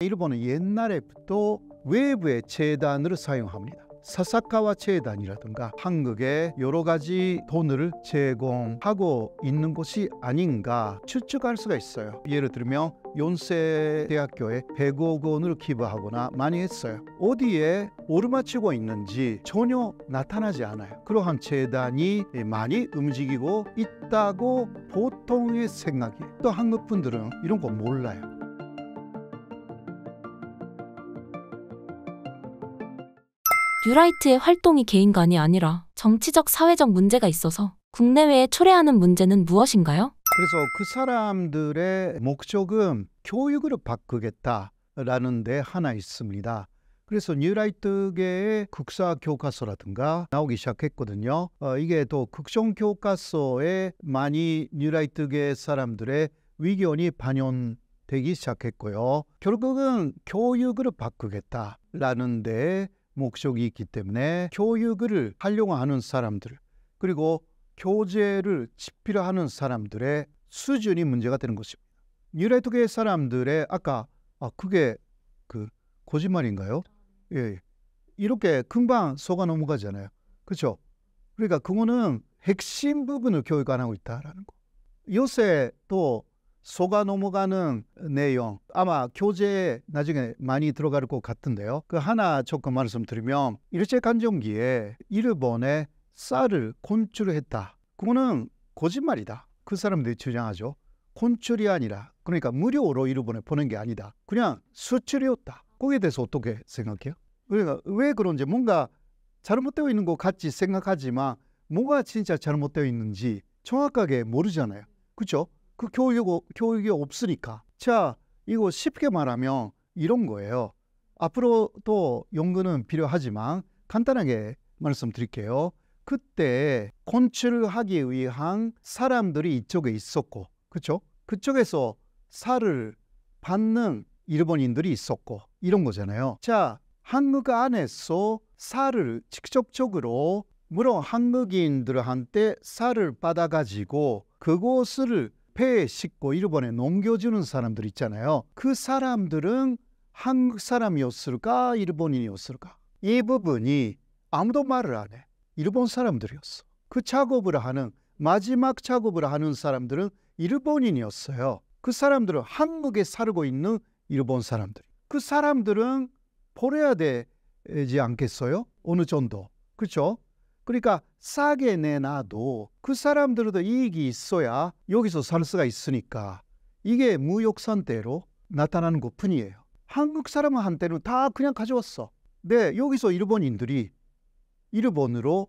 일본은 옛날에부터 외부의 재단을 사용합니다. 사사카와 재단이라든가 한국에 여러 가지 돈을 제공하고 있는 곳이 아닌가 추측할 수가 있어요. 예를 들면 연세대학교에 100억 원을 기부하거나 많이 했어요. 어디에 오르막치고 있는지 전혀 나타나지 않아요. 그러한 재단이 많이 움직이고 있다고 보통의 생각이에요. 또 한국 분들은 이런 거 몰라요. 뉴라이트의 활동이 개인간이 아니라 정치적 사회적 문제가 있어서 국내외에 초래하는 문제는 무엇인가요? 그래서 그 사람들의 목적은 교육을 바꾸겠다라는 데 하나 있습니다. 그래서 뉴라이트계의 국사교과서라든가 나오기 시작했거든요. 이게 또 국정교과서에 많이 뉴라이트계 사람들의 의견이 반영되기 시작했고요. 결국은 교육을 바꾸겠다라는 데 목적이 있기 때문에 교육을 하려고 하는 사람들, 그리고 교재를 집필하는 사람들의 수준이 문제가 되는 것입니다. 뉴라이트계 사람들의 아까 그게 거짓말인가요? 예, 이렇게 금방 속아 넘어가잖아요. 그렇죠? 그러니까 그거는 핵심 부분을 교육 안 하고 있다라는 거. 요새 또 속아 넘어가는 내용 아마 교재에 나중에 많이 들어갈 것 같은데요. 그 하나 조금 말씀드리면 일제강점기에 일본에 쌀을 곤출했다. 그거는 거짓말이다. 그 사람들이 주장하죠. 곤출이 아니라, 그러니까 무료로 일본에 보낸 게 아니다. 그냥 수출이었다. 거기에 대해서 어떻게 생각해요? 그러니까 왜 그런지 뭔가 잘못되어 있는 것 같이 생각하지만 뭐가 진짜 잘못되어 있는지 정확하게 모르잖아요. 그렇죠? 그 교육이 없으니까. 자, 이거 쉽게 말하면 이런 거예요. 앞으로 또 연구는 필요하지만 간단하게 말씀드릴게요. 그때 곤출을 하기 위한 사람들이 이쪽에 있었고, 그렇죠? 그쪽에서 쌀을 받는 일본인들이 있었고 이런 거잖아요. 자, 한국 안에서 쌀을 직접적으로 물론 한국인들한테 쌀을 받아가지고 그것을 배에 싣고 일본에 넘겨주는 사람들 있잖아요. 그 사람들은 한국 사람이었을까 일본인이었을까? 이 부분이 아무도 말을 안 해. 일본 사람들이었어. 그 작업을 하는 마지막 작업을 하는 사람들은 일본인이었어요. 그 사람들은 한국에 살고 있는 일본 사람들. 그 사람들은 벌어야 되지 않겠어요? 어느 정도. 그렇죠? 그러니까 싸게 내놔도 그 사람들도 이익이 있어야 여기서 살 수가 있으니까 이게 무역산대로 나타나는 것 뿐이에요. 한국 사람한테는 다 그냥 가져왔어. 네, 여기서 일본인들이 일본으로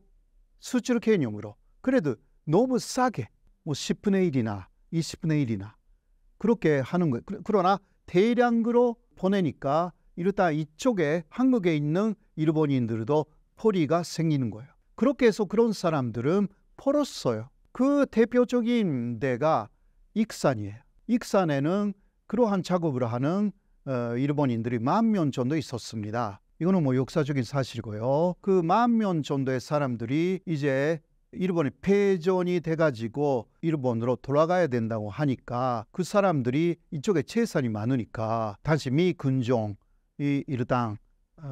수출 개념으로 그래도 너무 싸게 10분의 1이나 20분의 1이나 그렇게 하는 거예요. 그러나 대량으로 보내니까 이러다 이쪽에 한국에 있는 일본인들도 포리가 생기는 거예요. 그렇게 해서 그런 사람들은 벌었어요. 그 대표적인 데가 익산이에요. 익산에는 그러한 작업을 하는 일본인들이 10,000명 정도 있었습니다. 이거는 역사적인 사실이고요. 그 10,000명 정도의 사람들이 이제 일본이 패전이 돼가지고 일본으로 돌아가야 된다고 하니까 그 사람들이 이쪽에 재산이 많으니까 다시 미 군종이 일당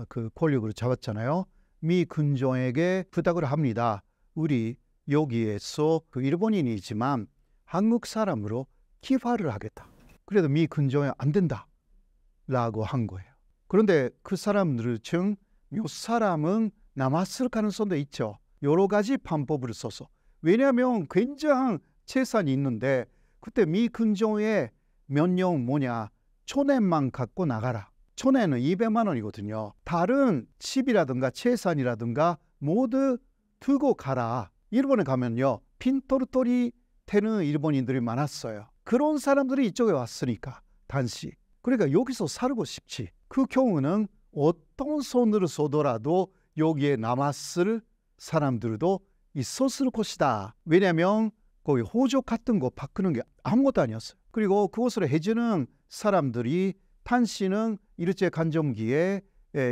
그 권력을 잡았잖아요. 미 군종에게 부탁을 합니다. 우리 여기에서 그 일본인이지만 한국 사람으로 기화를 하겠다. 그래도 미 군종에 안 된다 라고 한 거예요. 그런데 그 사람들 중 몇 사람은 남았을 가능성도 있죠. 여러 가지 방법을 써서. 왜냐하면 굉장한 재산이 있는데 그때 미 군종에 명령 뭐냐, 1,000엔만 갖고 나가라. 1,000엔은 200만 원이거든요. 다른 집이라든가 재산이라든가 모두 두고 가라. 일본에 가면요 핀토르토리 되는 일본인들이 많았어요. 그런 사람들이 이쪽에 왔으니까 단시. 그러니까 여기서 살고 싶지. 그 경우는 어떤 손으로 쏘더라도 여기에 남았을 사람들도 있었을 것이다. 왜냐하면 거기 호적 같은 거 바꾸는 게 아무것도 아니었어요. 그리고 그것을 해주는 사람들이 탄씨는 일제강점기에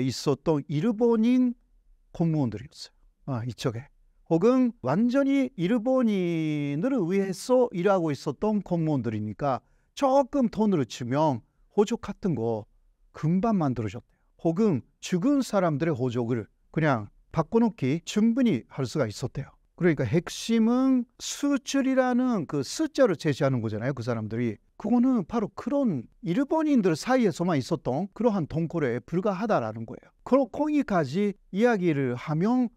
있었던 일본인 공무원들이었어요. 이쪽에. 혹은 완전히 일본인을 위해서 일하고 있었던 공무원들이니까 조금 돈으로 치면 호적 같은 거 금방 만들어졌대요. 혹은 죽은 사람들의 호적을 그냥 바꿔놓기 충분히 할 수가 있었대요. 그러니까 핵심은 수줄이라는 그 숫자를 제시하는 거잖아요. 그 사람들이. 그거는 바로 그런 일본인들 사이에서만 있었던 그러한 동거래에 불과하다라는 거예요. 거기까지 이야기를 하면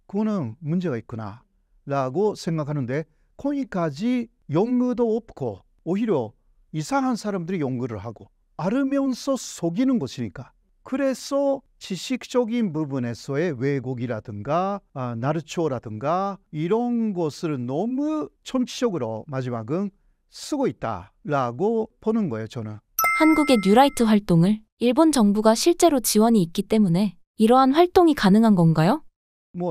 그거는 문제가 있구나 라고 생각하는데, 거기까지 연구도 없고 오히려 이상한 사람들이 연구를 하고 알으면서 속이는 것이니까, 그래서 지식적인 부분에서의 왜곡이라든가 나르초라든가 이런 것을 너무 정치적으로 마지막은 쓰고 있다라고 보는 거예요. 저는. 한국의 뉴라이트 활동을 일본 정부가 실제로 지원이 있기 때문에 이러한 활동이 가능한 건가요?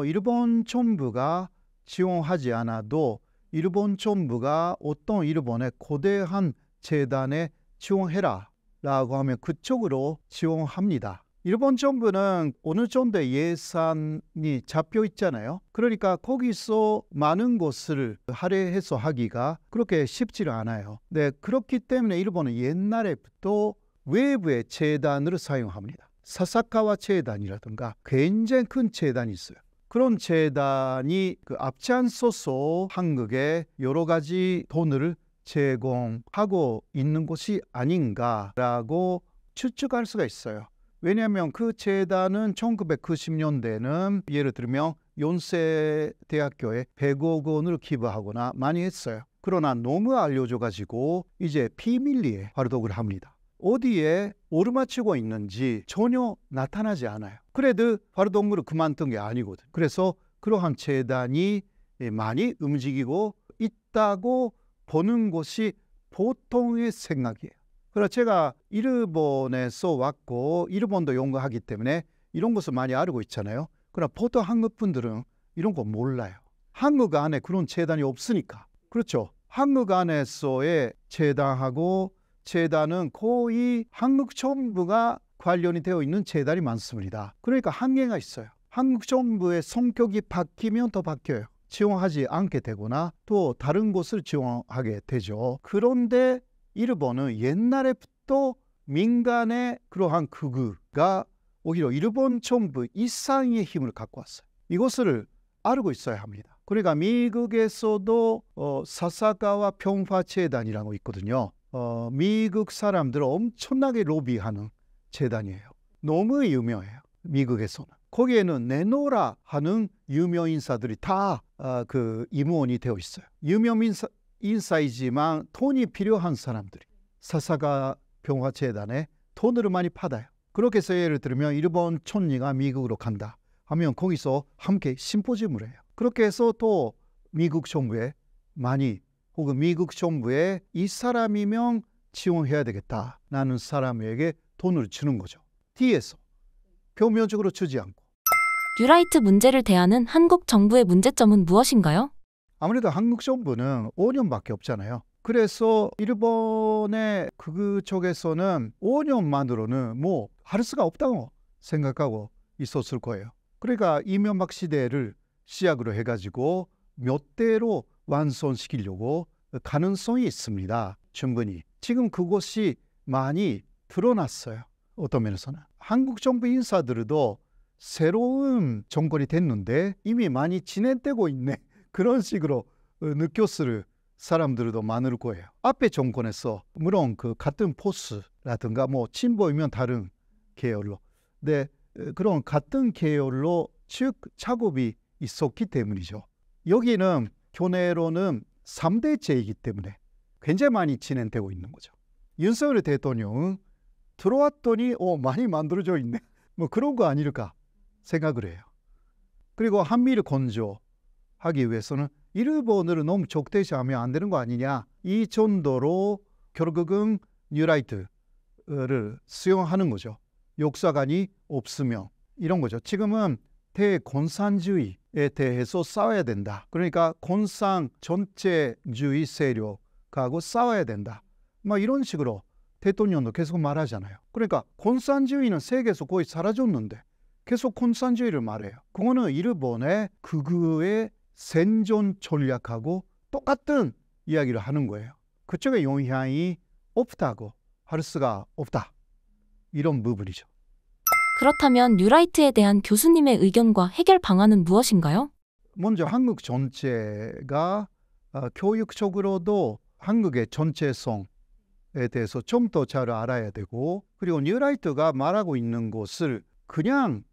일본 정부가 지원하지 않아도 일본 정부가 어떤 일본의 거대한 재단에 지원해라 라고 하면 그쪽으로 지원합니다. 일본 정부는 어느 정도의 예산이 잡혀 있잖아요. 그러니까 거기서 많은 것을 할애해서 하기가 그렇게 쉽지는 않아요. 네, 그렇기 때문에 일본은 옛날에부터 외부의 재단을 사용합니다. 사사카와 재단이라든가 굉장히 큰 재단이 있어요. 그런 재단이 앞장서서 한국에 여러 가지 돈을 제공하고 있는 곳이 아닌가라고 추측할 수가 있어요. 왜냐하면 그 재단은 1990년대는 예를 들면 연세 대학교에 100억 원을 기부하거나 많이 했어요. 그러나 너무 알려져가지고 이제 비밀리에 활동을 합니다. 어디에 오르막치고 있는지 전혀 나타나지 않아요. 그래도 활동을 그만둔 게 아니거든. 그래서 그러한 재단이 많이 움직이고 있다고 보는 것이 보통의 생각이에요. 그래서 제가 일본에서 왔고 일본도 연구하기 때문에 이런 것을 많이 알고 있잖아요. 그러나 보통 한국 분들은 이런 거 몰라요. 한국 안에 그런 재단이 없으니까. 그렇죠. 한국 안에서의 재단하고 재단은 거의 한국 정부가 관련이 되어 있는 재단이 많습니다. 그러니까 한계가 있어요. 한국 정부의 성격이 바뀌면 더 바뀌어요. 지원하지 않게 되거나 또 다른 곳을 지원하게 되죠. 그런데 일본은 옛날에부터 민간의 그러한 극우가 오히려 일본 정부 이상의 힘을 갖고 왔어요. 이것을 알고 있어야 합니다. 그러니까 미국에서도 사사카와 평화재단이라고 있거든요. 미국 사람들을 엄청나게 로비하는 재단이에요. 너무 유명해요. 미국에서는. 거기에는 네노라 하는 유명 인사들이 다 임원이 되어 있어요. 유명 인사이지만 돈이 필요한 사람들이 사사카 평화재단에 돈을 많이 받아요. 그렇게 해서 예를 들면 일본 총리가 미국으로 간다 하면 거기서 함께 심포지움을 해요. 그렇게 해서 또 미국 정부에 많이 혹은 미국 정부에 이 사람이면 지원해야 되겠다라는 사람에게 돈을 주는 거죠. 뒤에서 표면적으로 주지 않고. 뉴라이트 문제를 대하는 한국 정부의 문제점은 무엇인가요? 아무래도 한국 정부는 5년밖에 없잖아요. 그래서 일본의 그쪽에서는 5년만으로는 할 수가 없다고 생각하고 있었을 거예요. 그러니까 이명박 시대를 시작으로 해가지고 몇 대로 완성시키려고 가능성이 있습니다. 충분히. 지금 그것이 많이 드러났어요. 어떤 면에서는. 한국 정부 인사들도 새로운 정권이 됐는데 이미 많이 진행되고 있네. 그런 식으로 느꼈을 사람들도 많을 거예요. 앞에 정권에서 물론 같은 포스라든가 진보이면 다른 계열로. 근데 그런 같은 계열로 작업이 있었기 때문이죠. 여기는 교내로는 3대째이기 때문에 굉장히 많이 진행되고 있는 거죠. 윤석열 대통령은 들어왔더니 많이 만들어져 있네. 그런 거 아닐까 생각을 해요. 그리고 한미를 건조하기 위해서는 일본을 너무 적대시하면 안 되는 거 아니냐. 이 정도로 결국은 뉴라이트를 수용하는 거죠. 역사관이 없으면 이런 거죠. 지금은 대공산주의에 대해서 싸워야 된다. 그러니까 공산 전체주의 세력하고 싸워야 된다. 이런 식으로 대통령도 계속 말하잖아요. 그러니까 공산주의는 세계에서 거의 사라졌는데 계속 공산주의를 말해요. 그거는 일본의 극우의 생존 전략하고 똑같은 이야기를 하는 거예요. 그쪽에 영향이 없다고 할 수가 없다. 이런 부분이죠. 그렇다면 뉴라이트에 대한 교수님의 의견과 해결 방안은 무엇인가요? 먼저 한국 전체가 교육적으로도 한국의 전체성에 대해서 좀 더 잘 알아야 되고, 그리고 뉴라이트가 말하고 있는 것을 그냥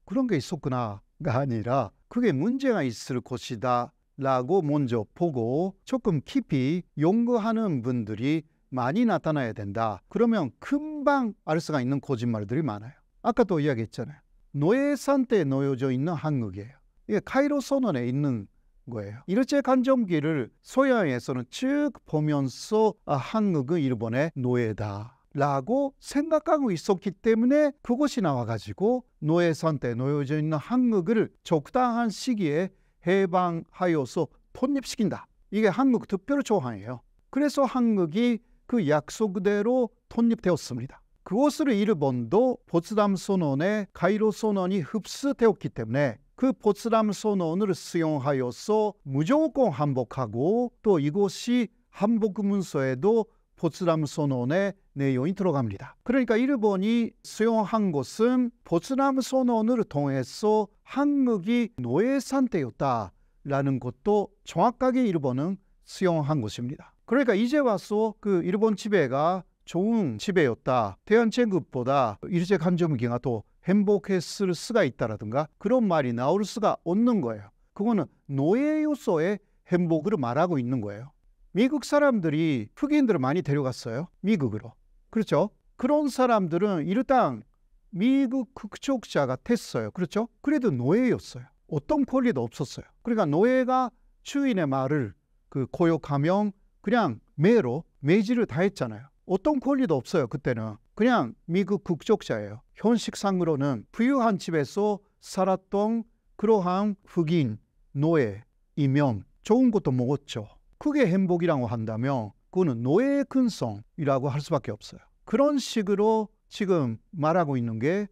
그런 게 있었구나가 아니라 그게 문제가 있을 것이다 라고 먼저 보고 조금 깊이 연구하는 분들이 많이 나타나야 된다. 그러면 금방 알 수가 있는 거짓말들이 많아요. 아까도 이야기했잖아요. 노예 상태에 놓여져 있는 한국이에요. 이게 카이로 선언에 있는 거예요. 일제강점기를 서양에서는 쭉 보면서 한국은 일본의 노예다 라고 생각하고 있었기 때문에 그것이 나와가지고 노예 상태에 놓여져 있는 한국을 적당한 시기에 해방하여서 독립시킨다. 이게 한국 특별조항이에요. 그래서 한국이 그 약속대로 독립되었습니다. 그것을 일본도 포츠담 선언에 카이로 선언이 흡수되었기 때문에 그 포츠담 선언을 수용하여서 무조건 항복하고, 또 이것이 항복 문서에도 포츠담 선언의 내용이 들어갑니다. 그러니까 일본이 수용한 것은 포츠담 선언을 통해서 한국이 노예 상태였다라는 것도 정확하게 일본은 수용한 것입니다. 그러니까 이제 와서 그 일본 지배가 좋은 지배였다, 대한제국보다 일제강점기가 더 행복했을 수가 있다라든가 그런 말이 나올 수가 없는 거예요. 그거는 노예 요소의 행복을 말하고 있는 거예요. 미국 사람들이 흑인들을 많이 데려갔어요. 미국으로. 그렇죠? 그런 사람들은 일단 미국 국적자가 됐어요. 그렇죠? 그래도 노예였어요. 어떤 권리도 없었어요. 그러니까 노예가 주인의 말을 고역하면 그냥 매질을 다 했잖아요. 어떤 권리도 없어요. 그때는 그냥 미국 국적자예요. 현식상으로는 부유한 집에서 살았던 그러한 흑인 노예이면 좋은 것도 먹었죠. 그게 행복이라고 한다면 그거는 노예의 근성이라고 할 수밖에 없어요. 그런 식으로 지금 말하고 있는 게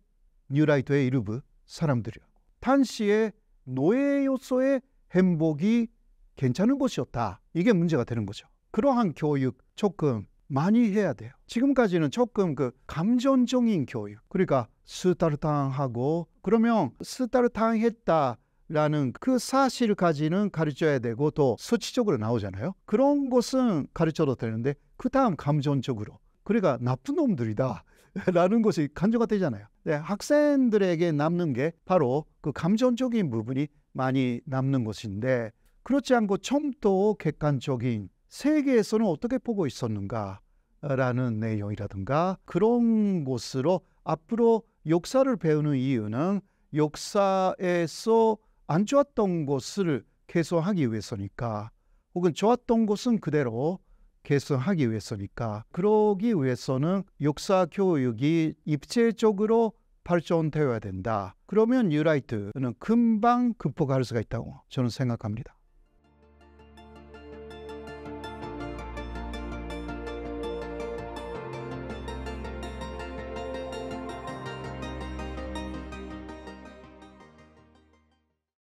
뉴라이트의 일부 사람들이라고. 당시에 노예 요소의 행복이 괜찮은 것이었다. 이게 문제가 되는 거죠. 그러한 교육 조금 많이 해야 돼요. 지금까지는 조금 감정적인 교육, 그러니까 스타르탕하고 그러면 스타르탕했다라는 그 사실까지는 가르쳐야 되고 또 수치적으로 나오잖아요. 그런 것은 가르쳐도 되는데 그 다음 감정적으로, 그러니까 나쁜 놈들이다 라는 것이 간주가 되잖아요. 네, 학생들에게 남는 게 바로 그 감정적인 부분이 많이 남는 것인데, 그렇지 않고 좀 더 객관적인 세계에서는 어떻게 보고 있었는가 라는 내용이라든가 그런 곳으로 앞으로 역사를 배우는 이유는 역사에서 안 좋았던 것을 개선하기 위해서니까, 혹은 좋았던 것은 그대로 개선하기 위해서니까, 그러기 위해서는 역사 교육이 입체적으로 발전되어야 된다. 그러면 뉴라이트는 금방 극복할 수가 있다고 저는 생각합니다.